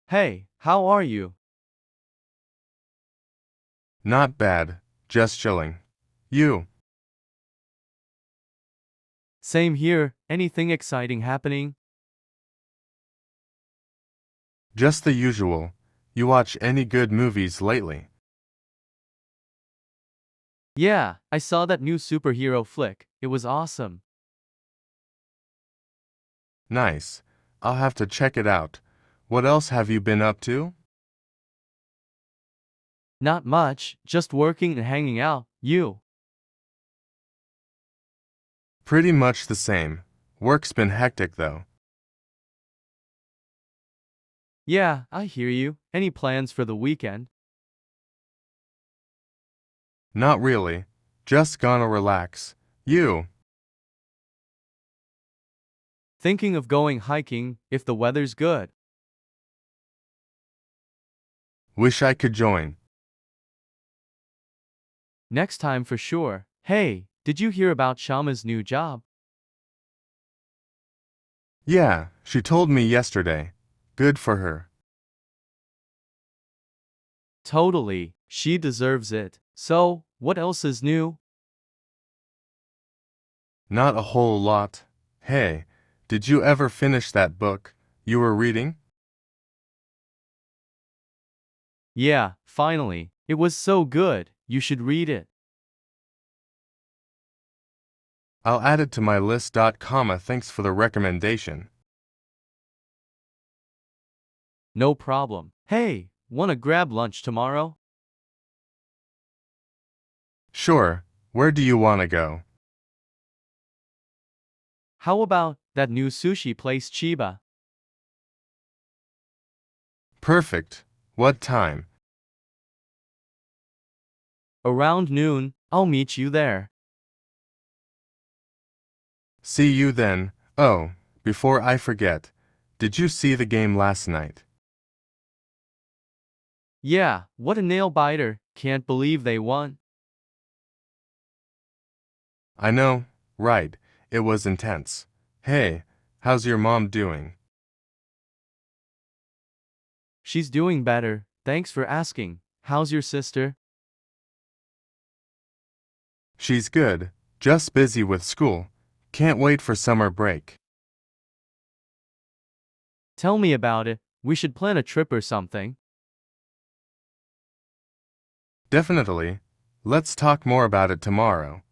Hey, how are you? Not bad, just chilling. You? Same here. Anything exciting happening? Just the usual. You watch any good movies lately? Yeah, I saw that new superhero flick. It was awesome. Nice. I'll have to check it out. What else have you been up to? Not much, just working and hanging out. You? Pretty much the same. Work's been hectic though. Yeah, I hear you. Any plans for the weekend? Not really. Just gonna relax. You? Thinking of going hiking if the weather's good. Wish I could join. Next time for sure. Hey, did you hear about Shama's new job? Yeah, she told me yesterday. Good for her. Totally. She deserves it. So, what else is new? Not a whole lot. Hey, did you ever finish that book you were reading? Yeah, finally. It was so good. You should read it. I'll add it to my list. Thanks for the recommendation. No problem. Hey, wanna grab lunch tomorrow? Sure, where do you want to go? How about that new sushi place Chiba? Perfect. What time? Around noon, I'll meet you there. See you then. Oh, before I forget, did you see the game last night? Yeah, what a nail biter. Can't believe they won. I know, right, it was intense. Hey, how's your mom doing? She's doing better. Thanks for asking. How's your sister? She's good, just busy with school. Can't wait for summer break. Tell me about it. We should plan a trip or something. Definitely. Let's talk more about it tomorrow.